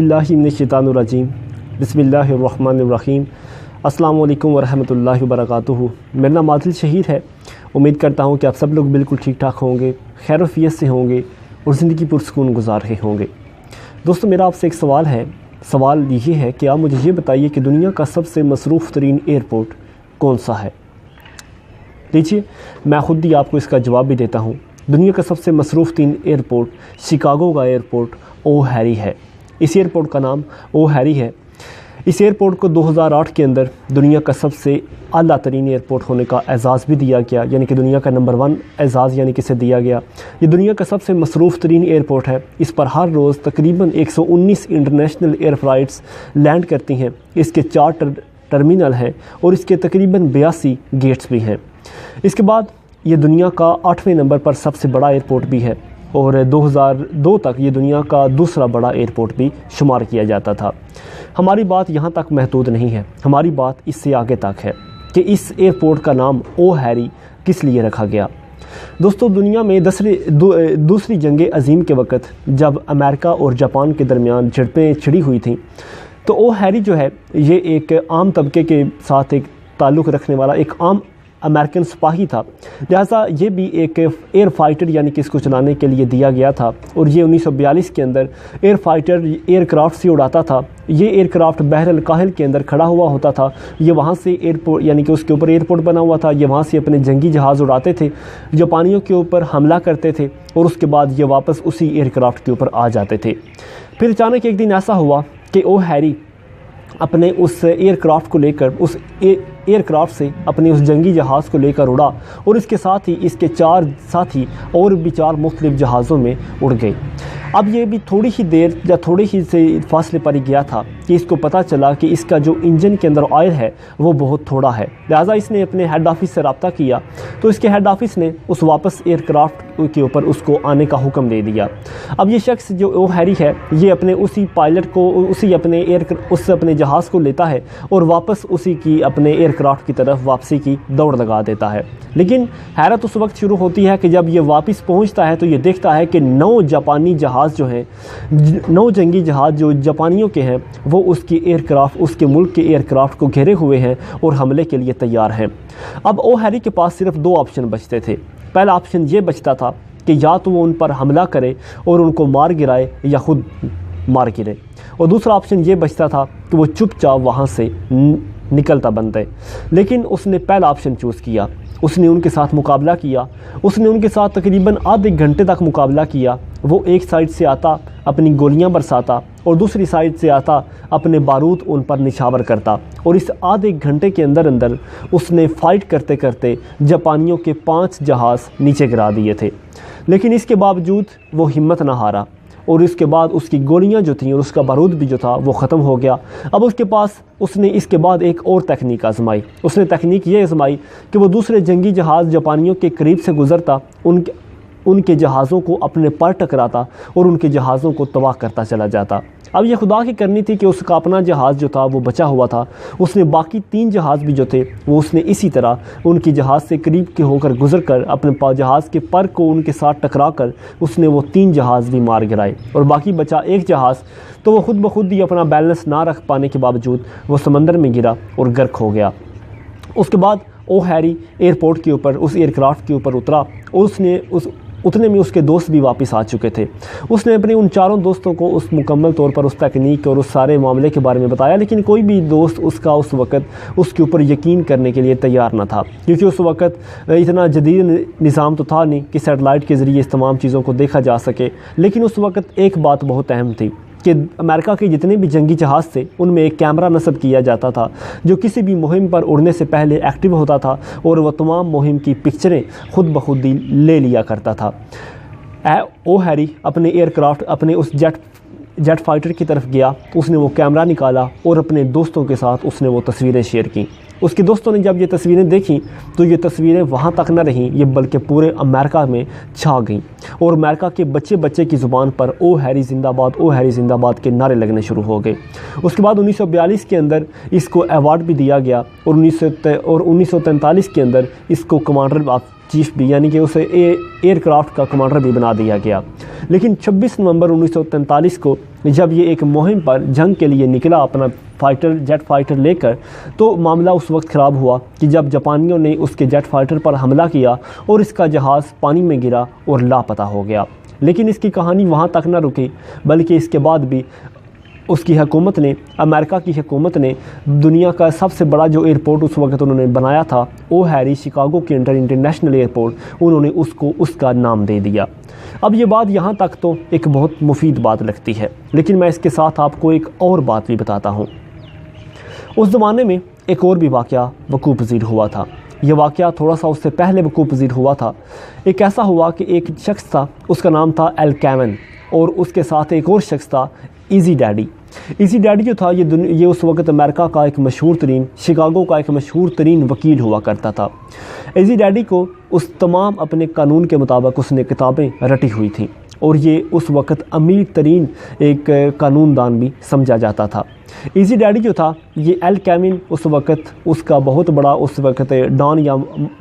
اللہ من الشیطان الرجیم بسم اللہ الرحمن الرحیم السلام علیکم ورحمۃ اللہ وبرکاتہ۔ میرا نام عادل شہید ہے۔ امید کرتا ہوں کہ آپ سب لوگ بالکل ٹھیک ٹھاک ہوں گے، خیر و عافیت سے ہوں گے اور زندگی پرسکون گزار رہے ہوں گے۔ دوستو، میرا آپ سے ایک سوال ہے۔ سوال یہ ہے کہ آپ مجھے یہ بتائیے کہ دنیا کا سب سے مصروف ترین ایئرپورٹ کون سا ہے؟ لیجیے میں خود ہی آپ کو اس کا جواب بھی دیتا ہوں۔ دنیا کا سب سے مصروف ترین ایئرپورٹ شکاگو کا ایئرپورٹ ہیری ہے۔ اس ایئرپورٹ کا نام ہیری ہے۔ اس ایئرپورٹ کو 2008 کے اندر دنیا کا سب سے اعلیٰ ترین ایئرپورٹ ہونے کا اعزاز بھی دیا گیا، یعنی کہ دنیا کا نمبر 1 اعزاز یعنی کہ اسے دیا گیا۔ یہ دنیا کا سب سے مصروف ترین ایئرپورٹ ہے۔ اس پر ہر روز تقریباً 119 انٹرنیشنل ایئر فلائٹس لینڈ کرتی ہیں۔ اس کے 4 ٹرمینل ہیں اور اس کے تقریباً 82 گیٹس بھی ہیں۔ اس کے بعد یہ دنیا کا 8ویں نمبر پر سب سے بڑا ایئرپورٹ بھی ہے اور 2002 تک یہ دنیا کا دوسرا بڑا ایئرپورٹ بھی شمار کیا جاتا تھا۔ ہماری بات یہاں تک محدود نہیں ہے، ہماری بات اس سے آگے تک ہے کہ اس ایئرپورٹ کا نام ہیری کس لیے رکھا گیا۔ دوستو، دنیا میں دوسری جنگ عظیم کے وقت جب امریکہ اور جاپان کے درمیان جھڑپیں چھڑی ہوئی تھیں تو ہیری جو ہے یہ ایک عام طبقے کے ساتھ ایک تعلق رکھنے والا ایک عام امریکن سپاہی تھا، لہٰذا یہ بھی ایک ایئر فائٹر یعنی کہ اس کو چلانے کے لیے دیا گیا تھا اور یہ 1942 کے اندر ایئر فائٹر ایئر کرافٹ سے اڑاتا تھا۔ یہ ایئر کرافٹ بحر الکاہل کے اندر کھڑا ہوا ہوتا تھا۔ یہ وہاں سے ایئرپورٹ یعنی کہ اس کے اوپر ایئرپورٹ بنا ہوا تھا، یہ وہاں سے اپنے جنگی جہاز اڑاتے تھے، جاپانیوں کے اوپر حملہ کرتے تھے اور اس کے بعد یہ واپس اسی ایئر کرافٹ کے اوپر آ جاتے تھے۔ پھر اچانک ایک دن ایسا ہوا کہ ہیری اپنے اس ایئر کرافٹ کو لے کر اس ایئر کرافٹ سے اپنے اس جنگی جہاز کو لے کر اڑا اور اس کے ساتھ ہی اس کے 4 ساتھی اور بھی 4 مختلف جہازوں میں اڑ گئے۔ اب یہ بھی تھوڑی ہی دیر یا تھوڑی ہی سے فاصلے پر ہی گیا تھا کہ اس کو پتہ چلا کہ اس کا جو انجن کے اندر آئل ہے وہ بہت تھوڑا ہے، لہٰذا اس نے اپنے ہیڈ آفس سے رابطہ کیا تو اس کے ہیڈ آفس نے اس واپس ایئر کرافٹ کے اوپر اس کو آنے کا حکم دے دیا۔ اب یہ شخص جو ہیری ہے یہ اپنے اسی پائلٹ کو اپنے جہاز کو لیتا ہے اور واپس اسی کی اپنے ایئر کرافٹ کی طرف واپسی کی دوڑ لگا دیتا ہے۔ لیکن حیرت اس وقت شروع ہوتی ہے کہ جب یہ واپس پہنچتا ہے تو یہ دیکھتا ہے کہ 9 جاپانی جہاز جو ہیں 9 جنگی جہاز جو جاپانیوں کے ہیں وہ اس کی ایئر کرافٹ اس کے ملک کے ایئر کرافٹ کو گھیرے ہوئے ہیں اور حملے کے لیے تیار ہیں۔ اب ہیری کے پاس صرف 2 آپشن بچتے تھے۔ پہلا آپشن یہ بچتا تھا کہ یا تو وہ ان پر حملہ کرے اور ان کو مار گرائے یا خود مار گرے، اور دوسرا آپشن یہ بچتا تھا کہ وہ چپ چاپ وہاں سے نکلتا بنتے۔ لیکن اس نے پہلا آپشن چوز کیا۔ اس نے ان کے ساتھ مقابلہ کیا، اس نے ان کے ساتھ تقریباً آدھے گھنٹے تک مقابلہ کیا۔ وہ ایک سائڈ سے آتا اپنی گولیاں برساتا اور دوسری سائڈ سے آتا اپنے بارود ان پر نچھاور کرتا، اور اس آدھے گھنٹے کے اندر اس نے فائٹ کرتے کرتے جاپانیوں کے 5 جہاز نیچے گرا دیے تھے۔ لیکن اس کے باوجود وہ ہمت نہ ہارا اور اس کے بعد اس کی گولیاں جو تھیں اور اس کا بارود بھی جو تھا وہ ختم ہو گیا۔ اب اس نے اس کے بعد ایک اور تکنیک آزمائی۔ اس نے تکنیک یہ آزمائی کہ وہ دوسرے جنگی جہاز جاپانیوں کے قریب سے گزرتا، ان کے جہازوں کو اپنے پر ٹکراتا اور ان کے جہازوں کو تباہ کرتا چلا جاتا۔ اب یہ خدا کی کرنی تھی کہ اس کا اپنا جہاز جو تھا وہ بچا ہوا تھا۔ اس نے باقی 3 جہاز بھی جو تھے وہ اس نے اسی طرح ان کی جہاز سے قریب کے ہو کر گزر کر اپنے جہاز کے پر کو ان کے ساتھ ٹکرا کر اس نے وہ 3 جہاز بھی مار گرائے، اور باقی بچا 1 جہاز تو وہ خود بخود ہی اپنا بیلنس نہ رکھ پانے کے باوجود وہ سمندر میں گرا اور غرق ہو گیا۔ اس کے بعد ہیری ایئرپورٹ کے اوپر اس ایئر کرافٹ کے اوپر اترا اور اتنے میں اس کے دوست بھی واپس آ چکے تھے۔ اس نے اپنے ان 4 دوستوں کو اس مکمل طور پر اس تکنیک اور اس سارے معاملے کے بارے میں بتایا، لیکن کوئی بھی دوست اس وقت اس کے اوپر یقین کرنے کے لیے تیار نہ تھا، کیونکہ اس وقت اتنا جدید نظام تو تھا نہیں کہ سیٹلائٹ کے ذریعے اس تمام چیزوں کو دیکھا جا سکے۔ لیکن اس وقت ایک بات بہت اہم تھی کہ امریکہ کے جتنے بھی جنگی جہاز تھے ان میں ایک کیمرہ نصب کیا جاتا تھا جو کسی بھی مہم پر اڑنے سے پہلے ایکٹیو ہوتا تھا اور وہ تمام مہم کی پکچریں خود بخود ہی لے لیا کرتا تھا۔ ہیری اپنے ایئر کرافٹ اپنے اس جیٹ فائٹر کی طرف گیا، اس نے وہ کیمرہ نکالا اور اپنے دوستوں کے ساتھ اس نے وہ تصویریں شیئر کیں۔ اس کے دوستوں نے جب یہ تصویریں دیکھیں تو یہ تصویریں وہاں تک نہ رہیں، یہ بلکہ پورے امریکہ میں چھا گئیں اور امریکہ کے بچے کی زبان پر ہیری زندہ باد، ہیری زندہ باد کے نعرے لگنے شروع ہو گئے۔ اس کے بعد 1942 کے اندر اس کو ایوارڈ بھی دیا گیا اور 1943 کے اندر اس کو کمانڈر آف چیف بھی یعنی کہ اسے ایئر کرافٹ کا کمانڈر بھی بنا دیا گیا۔ لیکن 26 نومبر 1943 کو جب یہ ایک مہم پر جنگ کے لیے نکلا اپنا جیٹ فائٹر لے کر، تو معاملہ اس وقت خراب ہوا کہ جب جاپانیوں نے اس کے جیٹ فائٹر پر حملہ کیا اور اس کا جہاز پانی میں گرا اور لاپتہ ہو گیا۔ لیکن اس کی کہانی وہاں تک نہ رکی، بلکہ اس کے بعد بھی اس کی حکومت نے، امریکہ کی حکومت نے دنیا کا سب سے بڑا جو ایئرپورٹ اس وقت انہوں نے بنایا تھا، ہیری شکاگو کے انٹرنیشنل ایئرپورٹ، انہوں نے اس کو اس کا نام دے دیا۔ اب یہ بات یہاں تک تو ایک بہت مفید بات لگتی ہے، لیکن میں اس کے ساتھ آپ کو ایک اور بات بھی بتاتا ہوں۔ اس زمانے میں ایک اور بھی واقعہ وقوع پذیر ہوا تھا۔ یہ واقعہ تھوڑا سا اس سے پہلے وقوع پذیر ہوا تھا۔ ایک ایسا ہوا کہ ایک شخص تھا، اس کا نام تھا کیون، اور اس کے ساتھ ایک اور شخص تھا ایزی ڈیڈی۔ ایزی ڈیڈی جو تھا یہ اس وقت امریکہ کا ایک مشہور ترین، شکاگو کا ایک مشہور ترین وکیل ہوا کرتا تھا۔ ایزی ڈیڈی کو اس تمام اپنے قانون کے مطابق اس نے کتابیں رٹی ہوئی تھیں، اور یہ اس وقت امیر ترین ایک قانون دان بھی سمجھا جاتا تھا۔ ایزی ڈیڈی جو تھا، یہ کیون اس وقت اس کا بہت بڑا اس وقت ڈان یا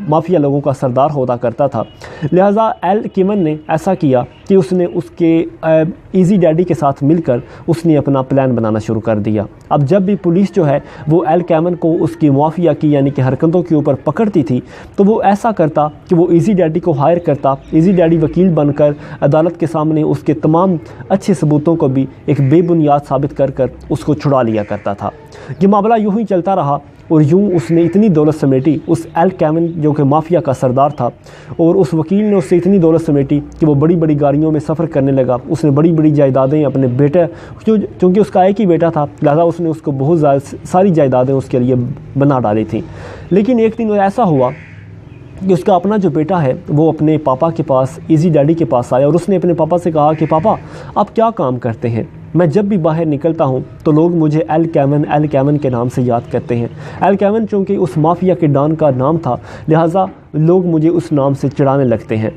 مافیا لوگوں کا سردار ہوتا کرتا تھا۔ لہٰذا کیون نے ایسا کیا کہ اس نے اس کے ایزی ڈیڈی کے ساتھ مل کر اس نے اپنا پلان بنانا شروع کر دیا۔ اب جب بھی پولیس جو ہے وہ کیون کو اس کی مافیا کی یعنی کہ حرکتوں کے اوپر پکڑتی تھی، تو وہ ایسا کرتا کہ وہ ایزی ڈیڈی کو ہائر کرتا، ایزی ڈیڈی وکیل بن کر عدالت کے سامنے اس کے تمام اچھے ثبوتوں کو بھی ایک بے بنیاد ثابت کر کر اس کو چھڑا لیا کرتا تھا۔ یہ معاملہ یوں ہی چلتا رہا، اور یوں اس نے اتنی دولت سمیٹی، اس کیون جو کہ مافیا کا سردار تھا، اور اس وکیل نے اس سے اتنی دولت سمیٹی کہ وہ بڑی بڑی گاڑیوں میں سفر کرنے لگا۔ اس نے بڑی بڑی جائیدادیں اپنے بیٹے، چونکہ اس کا ایک ہی بیٹا تھا، لہذا اس نے اس کو بہت زیادہ ساری جائیدادیں اس کے لیے بنا ڈالی تھیں۔ لیکن ایک دن ایسا ہوا کہ اس کا اپنا جو بیٹا ہے وہ اپنے پاپا کے پاس، ایزی ڈیڈی کے پاس آیا، اور اس نے اپنے پاپا سے کہا کہ پاپا آپ کیا کام کرتے ہیں؟ میں جب بھی باہر نکلتا ہوں تو لوگ مجھے کیون کے نام سے یاد کرتے ہیں۔ کیون چونکہ اس مافیا کے ڈان کا نام تھا، لہٰذا لوگ مجھے اس نام سے چڑھانے لگتے ہیں۔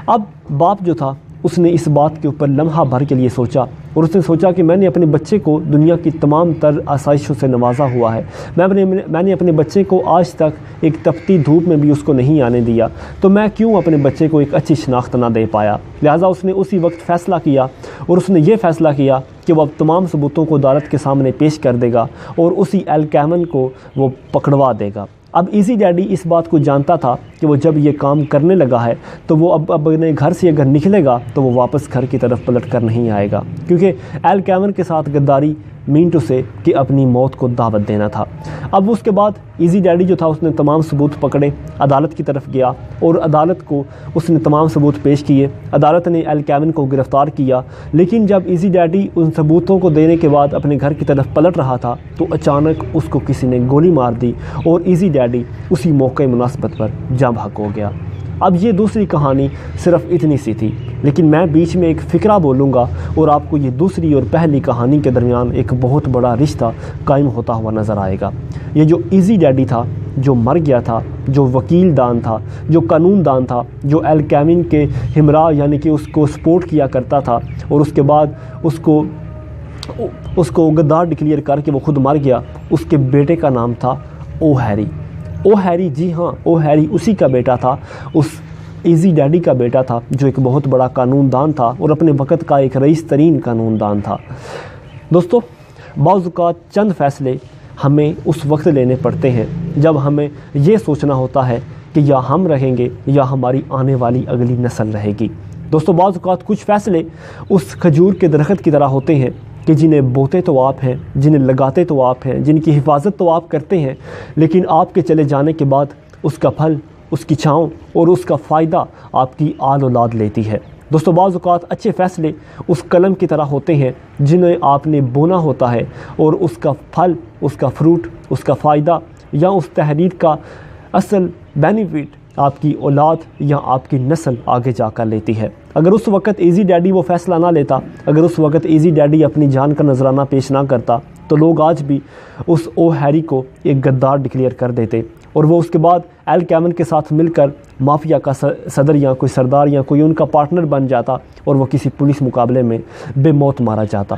اب باپ جو تھا اس نے اس بات کے اوپر لمحہ بھر کے لیے سوچا، اور اس نے سوچا کہ میں نے اپنے بچے کو دنیا کی تمام تر آسائشوں سے نوازا ہوا ہے، میں نے اپنے بچے کو آج تک ایک تپتی دھوپ میں بھی اس کو نہیں آنے دیا، تو میں کیوں اپنے بچے کو ایک اچھی شناخت نہ دے پایا؟ لہٰذا اس نے اسی وقت فیصلہ کیا، اور اس نے یہ فیصلہ کیا کہ وہ اب تمام ثبوتوں کو عدالت کے سامنے پیش کر دے گا، اور اسی کیون کو وہ پکڑوا دے گا۔ اب ایزی ڈیڈی اس بات کو جانتا تھا کہ وہ جب یہ کام کرنے لگا ہے تو وہ اب اپنے گھر سے اگر نکلے گا تو وہ واپس گھر کی طرف پلٹ کر نہیں آئے گا، کیونکہ کیون کے ساتھ غداری مین ٹو سے کہ اپنی موت کو دعوت دینا تھا۔ اب اس کے بعد ایزی ڈیڈی جو تھا اس نے تمام ثبوت پکڑے، عدالت کی طرف گیا، اور عدالت کو اس نے تمام ثبوت پیش کیے۔ عدالت نے کیون کو گرفتار کیا، لیکن جب ایزی ڈیڈی ان ثبوتوں کو دینے کے بعد اپنے گھر کی طرف پلٹ رہا تھا تو اچانک اس کو کسی نے گولی مار دی، اور ایزی ڈیڈی اسی موقع مناسبت پر جاں بحق ہو گیا۔ اب یہ دوسری کہانی صرف اتنی سی تھی، لیکن میں بیچ میں ایک فقرہ بولوں گا اور آپ کو یہ دوسری اور پہلی کہانی کے درمیان ایک بہت بڑا رشتہ قائم ہوتا ہوا نظر آئے گا۔ یہ جو ایزی ڈیڈی تھا، جو مر گیا تھا، جو وکیل دان تھا، جو قانون دان تھا، جو کیون کے ہمراہ یعنی کہ اس کو سپورٹ کیا کرتا تھا، اور اس کے بعد اس کو غدار ڈکلیئر کر کے وہ خود مر گیا، اس کے بیٹے کا نام تھا ہیری۔ ہیری، جی ہاں، ہیری اسی کا بیٹا تھا، اس ایزی ڈیڈی کا بیٹا تھا، جو ایک بہت بڑا قانون دان تھا اور اپنے وقت کا ایک رئیس ترین قانون دان تھا۔ دوستو، بعض اوقات چند فیصلے ہمیں اس وقت لینے پڑتے ہیں جب ہمیں یہ سوچنا ہوتا ہے کہ یا ہم رہیں گے یا ہماری آنے والی اگلی نسل رہے گی۔ دوستو، بعض اوقات کچھ فیصلے اس کھجور کے درخت کی طرح ہوتے ہیں کہ جنہیں بوتے تو آپ ہیں، جنہیں لگاتے تو آپ ہیں، جن کی حفاظت تو آپ کرتے ہیں، لیکن آپ کے چلے جانے کے بعد اس کا پھل، اس کی چھاؤں اور اس کا فائدہ آپ کی آل اولاد لیتی ہے۔ دوستو، بعض اوقات اچھے فیصلے اس قلم کی طرح ہوتے ہیں جنہیں آپ نے بونا ہوتا ہے، اور اس کا پھل، اس کا فروٹ، اس کا فائدہ یا اس تحریر کا اصل بینیفٹ آپ کی اولاد یا آپ کی نسل آگے جا کر لیتی ہے۔ اگر اس وقت ایزی ڈیڈی وہ فیصلہ نہ لیتا، اگر اس وقت ایزی ڈیڈی اپنی جان کا نذرانہ پیش نہ کرتا، تو لوگ آج بھی اس ہیری کو ایک غدار ڈکلیئر کر دیتے، اور وہ اس کے بعد کیون کے ساتھ مل کر مافیا کا صدر یا کوئی سردار یا کوئی ان کا پارٹنر بن جاتا، اور وہ کسی پولیس مقابلے میں بے موت مارا جاتا۔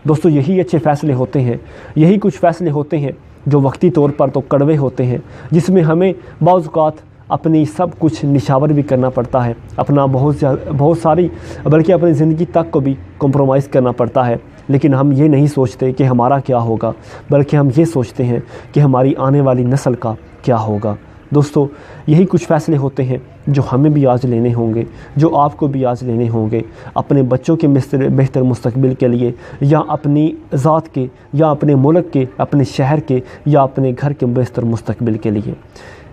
دوستو، یہی اچھے فیصلے ہوتے ہیں، یہی کچھ فیصلے ہوتے ہیں جو وقتی طور پر تو کڑوے ہوتے ہیں، جس میں ہمیں بعض اوقات اپنی سب کچھ نشاور بھی کرنا پڑتا ہے، اپنا بہت ساری بلکہ اپنی زندگی تک کو بھی کمپرومائز کرنا پڑتا ہے، لیکن ہم یہ نہیں سوچتے کہ ہمارا کیا ہوگا، بلکہ ہم یہ سوچتے ہیں کہ ہماری آنے والی نسل کا کیا ہوگا۔ دوستو، یہی کچھ فیصلے ہوتے ہیں جو ہمیں بھی آج لینے ہوں گے، جو آپ کو بھی آج لینے ہوں گے، اپنے بچوں کے بہتر مستقبل کے لیے، یا اپنی ذات کے، یا اپنے ملک کے، اپنے شہر کے، یا اپنے گھر کے بہتر مستقبل کے لیے۔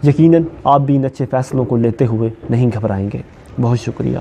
یقیناً آپ بھی ان اچھے فیصلوں کو لیتے ہوئے نہیں گھبرائیں گے۔ بہت شکریہ۔